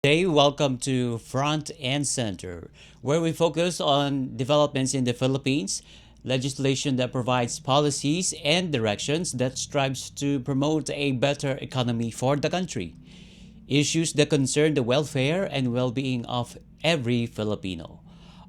Hey, welcome to Front and Center, where we focus on developments in the Philippines, legislation that provides policies and directions that strives to promote a better economy for the country, issues that concern the welfare and well-being of every Filipino.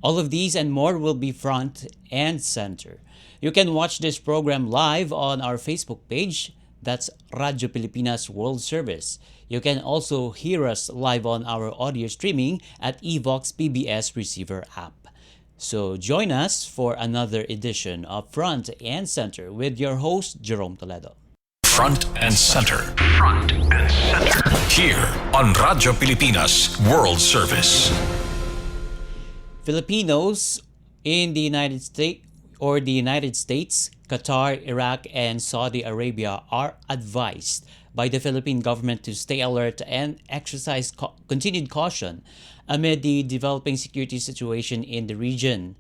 All of these and more will be front and center. You can watch this program live on our Facebook page. That's Radyo Pilipinas World Service. You can also hear us live on our audio streaming at Evox PBS Receiver app. So join us for another edition of Front and Center with your host, Jerome Toledo. Front and Center. Front and Center. Here on Radyo Pilipinas World Service. Filipinos in the United States, Qatar, Iraq, and Saudi Arabia are advised by the Philippine government to stay alert and exercise continued caution amid the developing security situation in the region.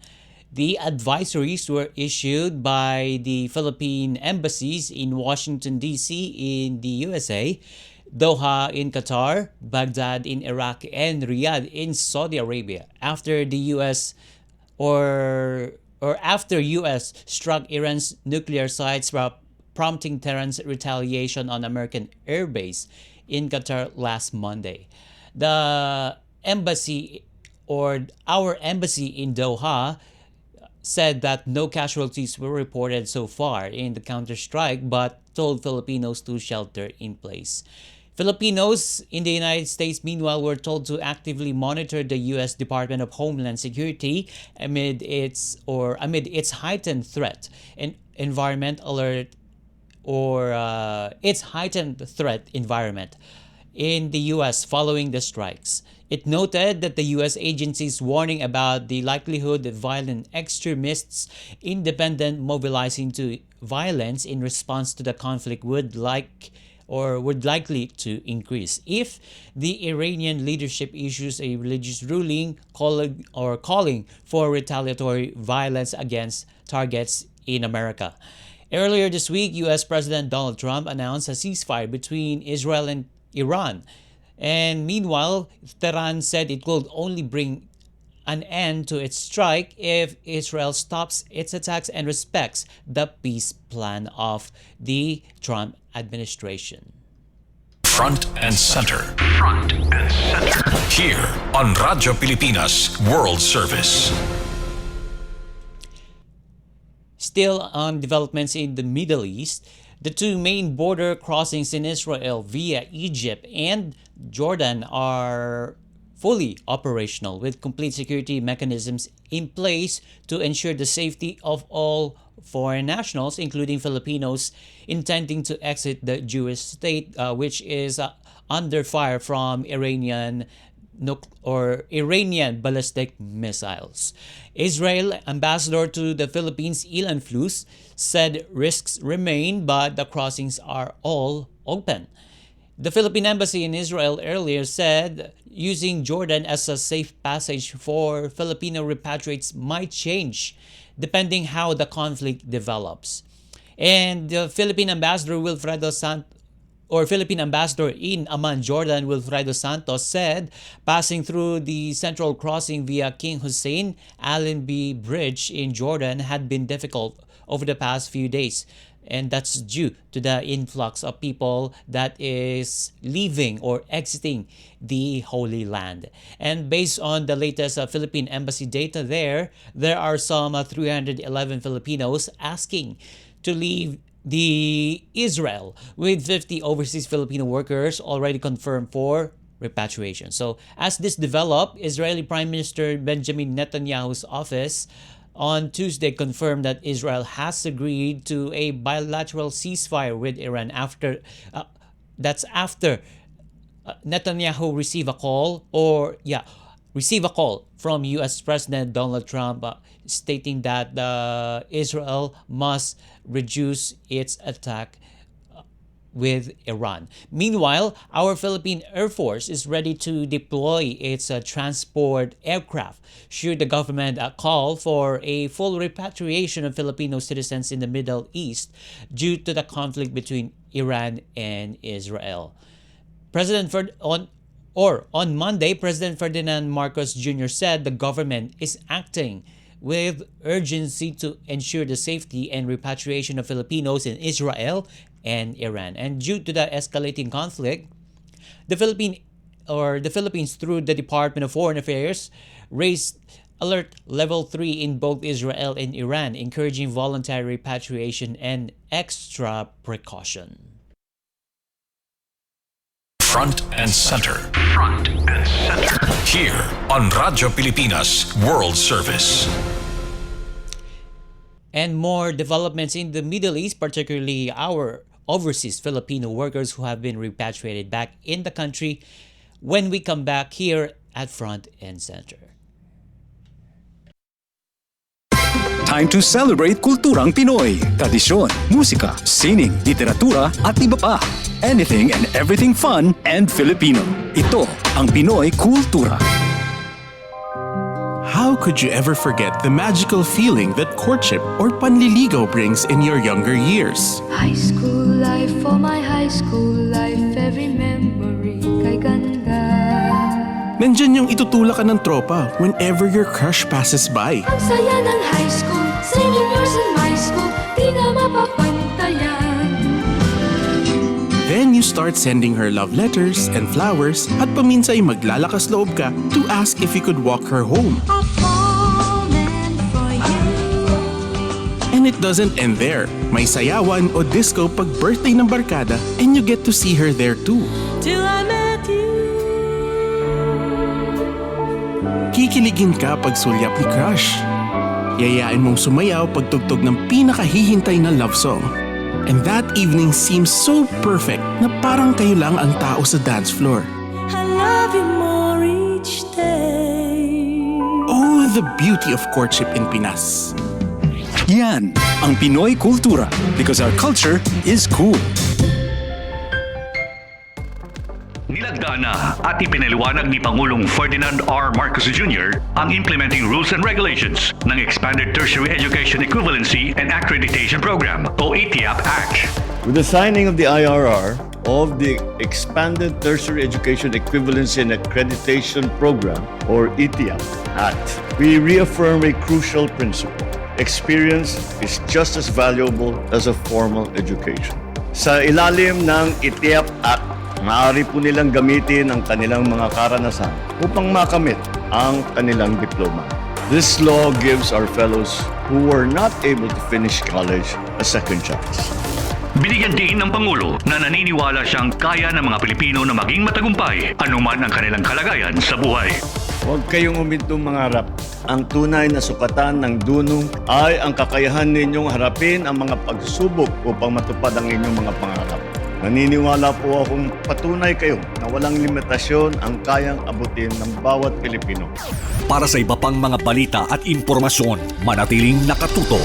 The advisories were issued by the Philippine embassies in Washington, D.C. in the USA, Doha in Qatar, Baghdad in Iraq, and Riyadh in Saudi Arabia after the U.S. or after U.S. struck Iran's nuclear sites, prompting Tehran's retaliation on American airbase in Qatar last Monday. The embassy or our embassy in Doha said that no casualties were reported so far in the counterstrike, but told Filipinos to shelter in place. Filipinos in the United States, meanwhile, were told to actively monitor the U.S. Department of Homeland Security amid its heightened threat and environment alert its heightened threat environment in the U.S. following the strikes. It noted that the U.S. agency's warning about the likelihood that violent extremists independent mobilizing to violence in response to the conflict would likely to increase if the Iranian leadership issues a religious ruling calling for retaliatory violence against targets in America. Earlier this week, U.S. President Donald Trump announced a ceasefire between Israel and Iran. And meanwhile, Tehran said it could only bring an end to its strike if Israel stops its attacks and respects the peace plan of the Trump administration. Front and Center. Front and Center. Here on Radyo Pilipinas World Service. Still on developments in the Middle East, the two main border crossings in Israel via Egypt and Jordan are fully operational with complete security mechanisms in place to ensure the safety of all foreign nationals, including Filipinos intending to exit the Jewish state, which is under fire from Iranian ballistic missiles. Israel ambassador to the Philippines, Ilan Flus, said risks remain, but the crossings are all open. The Philippine Embassy in Israel earlier said using Jordan as a safe passage for Filipino repatriates might change depending how the conflict develops. And the Philippine Ambassador Philippine Ambassador in Amman, Jordan, Wilfredo Santos, said passing through the central crossing via King Hussein Allenby Bridge in Jordan had been difficult over the past few days. And that's due to the influx of people that is leaving or exiting the Holy Land. And based on the latest Philippine Embassy data there are some 311 Filipinos asking to leave the Israel, with 50 overseas Filipino workers already confirmed for repatriation. So as this developed, Israeli Prime Minister Benjamin Netanyahu's office on Tuesday confirmed that Israel has agreed to a bilateral ceasefire with Iran after Netanyahu received a call from U.S. President Donald Trump stating that Israel must reduce its attack with Iran. Meanwhile, our Philippine Air Force is ready to deploy its transport aircraft should the government call for a full repatriation of Filipino citizens in the Middle East due to the conflict between Iran and Israel. Or on Monday, President Ferdinand Marcos Jr. said the government is acting with urgency to ensure the safety and repatriation of Filipinos in Israel and Iran. And due to the escalating conflict, the Philippines through the Department of Foreign Affairs raised alert level 3 in both Israel and Iran, encouraging voluntary repatriation and extra precaution. Front and center. Front and center. Here on Radyo Pilipinas World Service. And more developments in the Middle East, particularly our overseas Filipino workers who have been repatriated back in the country when we come back here at Front and Center. Time to celebrate kulturang Pinoy. Tradisyon, musika, sining, literatura at iba pa. Anything and everything fun and Filipino. Ito ang Pinoy Kultura. How could you ever forget the magical feeling that courtship or panliligaw brings in your younger years? High school life, for my high school life, every memory kay ganda. Nandyan yung itutulak ka ng tropa whenever your crush passes by. Ang saya ng high school, singing yours in my school, di na mapapantayan. Then you start sending her love letters and flowers at paminsay maglalakas loob ka to ask if you could walk her home. I've fallen for you. And it doesn't end there. May sayawan o disco pag birthday ng barkada and you get to see her there too. Till I met you. Kikiligin ka pag sulyap ni crush. Yayain mong sumayaw pag tugtog ng pinakahihintay na love song. And that evening seems so perfect na parang kayo lang ang tao sa dance floor. I love you more each day. Oh, the beauty of courtship in Pinas. Yan ang Pinoy Kultura because our culture is cool. Nilagdaan na at ipinaliwanag ni Pangulong Ferdinand R. Marcos Jr. ang implementing rules and regulations ng Expanded Tertiary Education Equivalency and Accreditation Program o ETIAP Act. With the signing of the IRR of the Expanded Tertiary Education Equivalency and Accreditation Program or ETIAP Act, we reaffirm a crucial principle. Experience is just as valuable as a formal education. Sa ilalim ng ETIAP Act, maaari po nilang gamitin ang kanilang mga karanasan upang makamit ang kanilang diploma. This law gives our fellows who were not able to finish college a second chance. Binigyan din ng Pangulo na naniniwala siyang kaya ng mga Pilipino na maging matagumpay anuman ang kanilang kalagayan sa buhay. Huwag kayong umintong mangarap. Ang tunay na sukatan ng dunong ay ang kakayahan ninyong harapin ang mga pagsubok upang matupad ang inyong mga pangarap. Naniniwala po akong patunay kayo na walang limitasyon ang kayang abutin ng bawat Pilipino. Para sa iba pang mga balita at impormasyon, manatiling nakatuto.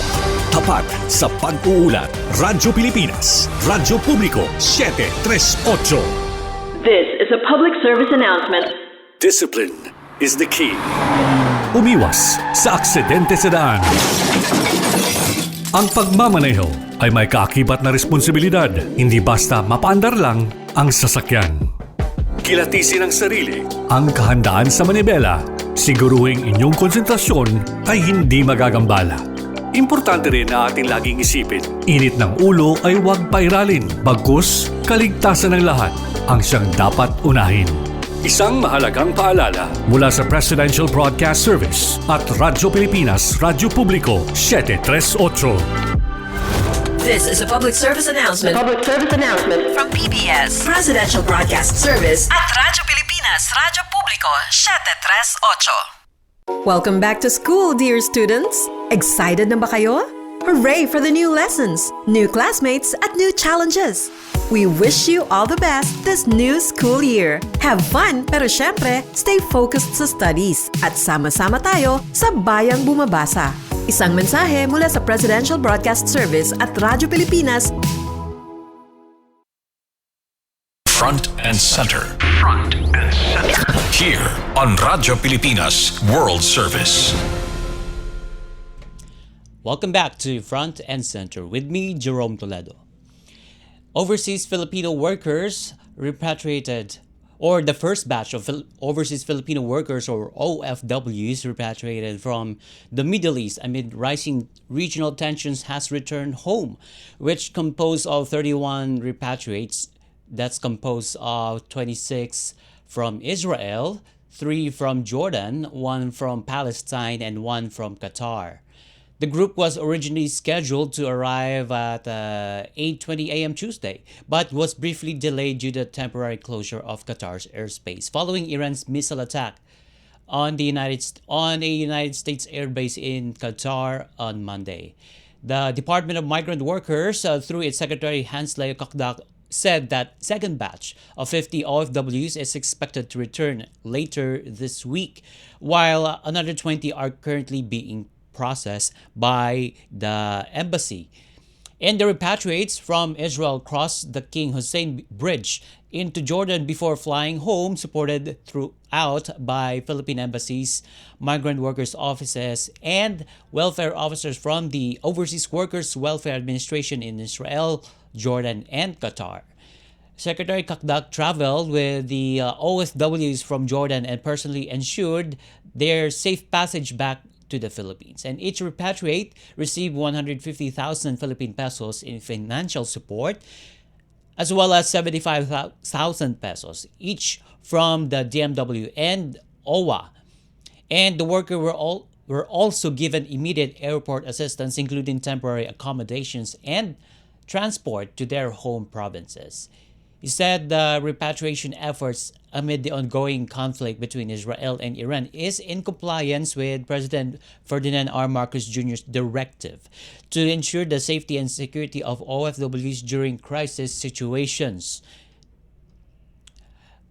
Tapat sa pag-uulat. Radyo Pilipinas, Radyo Publiko, 738. This is a public service announcement. Discipline is the key. Umiwas sa aksidente sa daan. Ang pagmamaneho ay may kaakibat na responsibilidad, hindi basta mapaandar lang ang sasakyan. Kilatisin ang sarili, ang kahandaan sa manibela, siguruhing inyong konsentrasyon ay hindi magagambala. Importante rin na ating laging isipin, init ng ulo ay huwag pairalin, bagkus kaligtasan ng lahat ang siyang dapat unahin. Isang mahalagang paalala mula sa Presidential Broadcast Service at Radyo Pilipinas, Radyo Publiko, 738. This is a public service announcement. Public service announcement from PBS, Presidential Broadcast Service at Radyo Pilipinas, Radyo Publiko, 738. Welcome back to school, dear students! Excited na ba kayo? Hooray for the new lessons, new classmates, at new challenges! We wish you all the best this new school year. Have fun, pero syempre, stay focused sa studies at sama-sama tayo sa Bayang Bumabasa. Isang mensahe mula sa Presidential Broadcast Service at Radyo Pilipinas. Front and center. Front and center. Here on Radyo Pilipinas World Service. Welcome back to Front and Center with me, Jerome Toledo. Overseas Filipino workers repatriated or the first batch of overseas Filipino workers, or OFWs, repatriated from the Middle East amid rising regional tensions has returned home, which composed of 31 repatriates. That's composed of 26 from Israel, 3 from Jordan, 1 from Palestine, and 1 from Qatar. The group was originally scheduled to arrive at 8:20 a.m. Tuesday, but was briefly delayed due to the temporary closure of Qatar's airspace following Iran's missile attack on a United States airbase in Qatar on Monday. The Department of Migrant Workers, through its Secretary Hansley Kakdak, said that second batch of 50 OFWs is expected to return later this week, while another 20 are currently being processed by the embassy. And the repatriates from Israel crossed the King Hussein Bridge into Jordan before flying home, supported throughout by Philippine embassies, migrant workers' offices, and welfare officers from the Overseas Workers Welfare Administration in Israel, Jordan, and Qatar. Secretary Kakdak traveled with the OFWs from Jordan and personally ensured their safe passage back to the Philippines. And each repatriate received 150,000 Philippine pesos in financial support, as well as 75,000 pesos each from the DMW and OWA. And the workers were also given immediate airport assistance, including temporary accommodations and transport to their home provinces. He said the repatriation efforts amid the ongoing conflict between Israel and Iran is in compliance with President Ferdinand R. Marcos Jr.'s directive to ensure the safety and security of OFWs during crisis situations.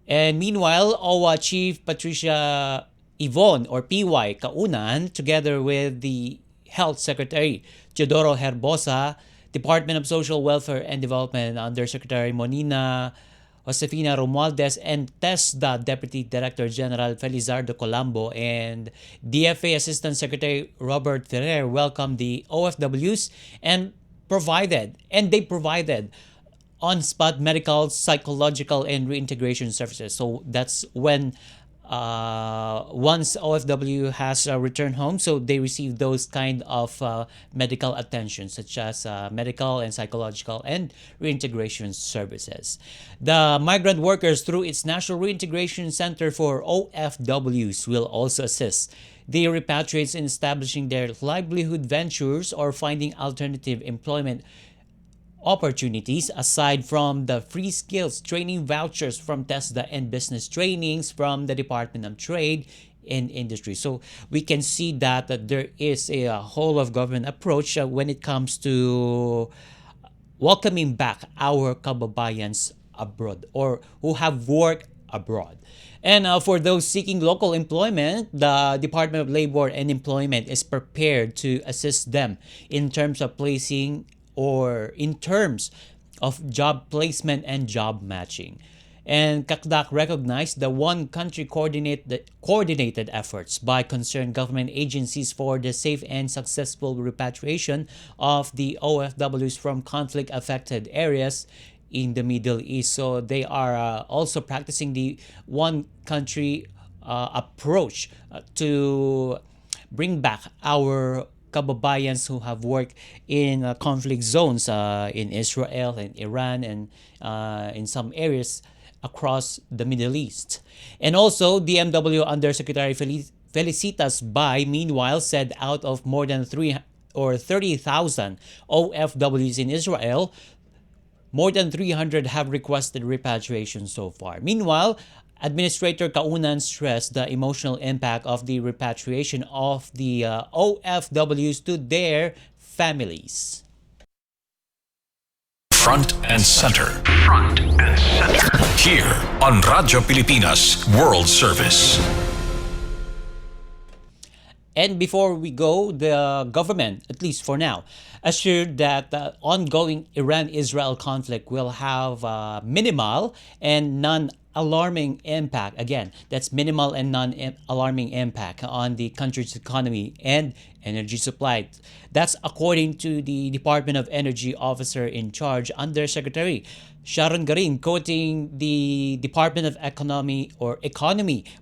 And meanwhile, OWA Chief Patricia Yvonne, or PY Kaunan, together with the Health Secretary Teodoro Herbosa, Department of Social Welfare and Development Undersecretary Monina Josefina Romualdez, and TESDA Deputy Director General Felizardo Colombo and DFA Assistant Secretary Robert Ferrer welcomed the OFWs and they provided on-spot medical, psychological, and reintegration services. So that's when once OFW has returned home, so they receive those kind of medical attention, such as medical and psychological and reintegration services. The migrant workers, through its National Reintegration Center for OFWs, will also assist the repatriates in establishing their livelihood ventures or finding alternative employment opportunities aside from the free skills training vouchers from TESDA and business trainings from the Department of Trade and Industry. So we can see that there is a whole of government approach when it comes to welcoming back our kababayans abroad or who have worked abroad. And for those seeking local employment, the Department of Labor and Employment is prepared to assist them in terms of placing or in terms of job placement and job matching. And Kakdak recognized the one country coordinated efforts by concerned government agencies for the safe and successful repatriation of the OFWs from conflict affected areas in the Middle East. So they are also practicing the one country approach to bring back our kababayans who have worked in conflict zones in Israel and Iran and in some areas across the Middle East. And also, DMW Undersecretary Felicitas Bay, meanwhile, said out of more than 30,000 OFWs in Israel, more than 300 have requested repatriation so far. Meanwhile, Administrator Kaunan stressed the emotional impact of the repatriation of the OFWs to their families. Front and center. Front and center. Here on Radyo Pilipinas World Service. And before we go, the government, at least for now, assured that the ongoing Iran-Israel conflict will have minimal and non-alarming impact. Again, that's minimal and non-alarming impact on the country's economy and energy supply. That's according to the Department of Energy Officer in Charge, Undersecretary Sharon Garin, quoting the Department of Economy,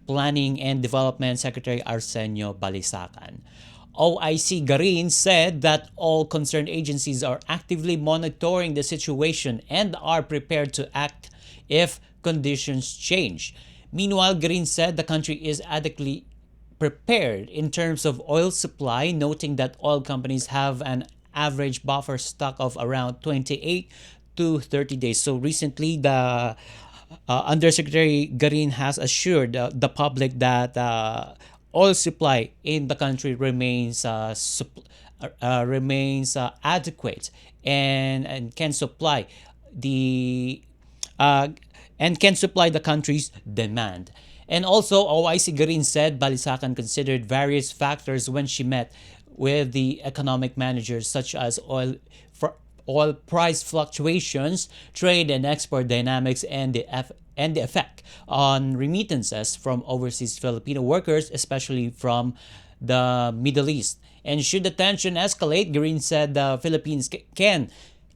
Planning and Development Secretary Arsenio Balisacan. OIC Garin said that all concerned agencies are actively monitoring the situation and are prepared to act if conditions change. Meanwhile, Garin said the country is adequately prepared in terms of oil supply, noting that oil companies have an average buffer stock of around 28 to 30 days. So recently, the Undersecretary Garin has assured the public that oil supply in the country remains adequate and can supply the country's demand. And also, OIC Garin said Balisacan considered various factors when she met with the economic managers, such as oil price fluctuations, trade and export dynamics, and the effect on remittances from overseas Filipino workers, especially from the Middle East. And should the tension escalate, Green said the Philippines can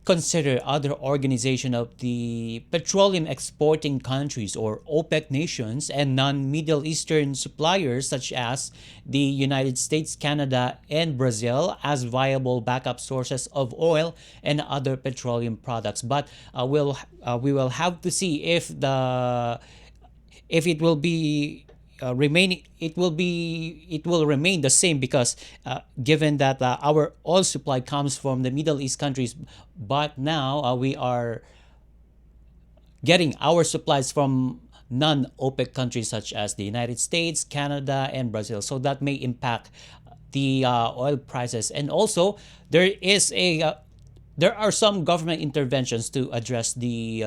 consider other organization of the petroleum exporting countries or OPEC nations and non-Middle Eastern suppliers such as the United States, Canada, and Brazil as viable backup sources of oil and other petroleum products. But we will have to see if it will remain the same, because given that our oil supply comes from the Middle East countries, but now we are getting our supplies from non-OPEC countries such as the United States, Canada, and Brazil. So that may impact the oil prices. And also there are some government interventions to address the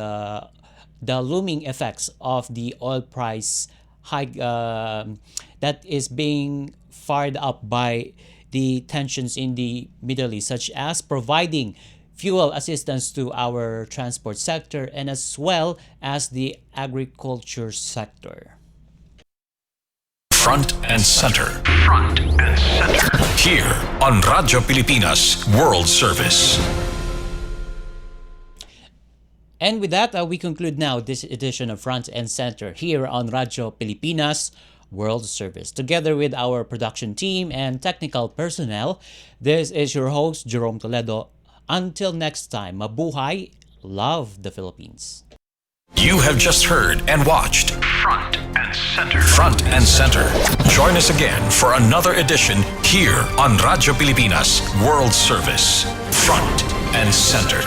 looming effects of the oil price hike that is being fired up by the tensions in the Middle East, such as providing fuel assistance to our transport sector and as well as the agriculture sector. Front and center. Front and center. Here on Radyo Pilipinas World Service. And with that, we conclude now this edition of Front and Center here on Radyo Pilipinas World Service. Together with our production team and technical personnel, this is your host, Jerome Toledo. Until next time, mabuhay, love the Philippines. You have just heard and watched Front and Center. Front and Center. Join us again for another edition here on Radyo Pilipinas World Service. Front and Center.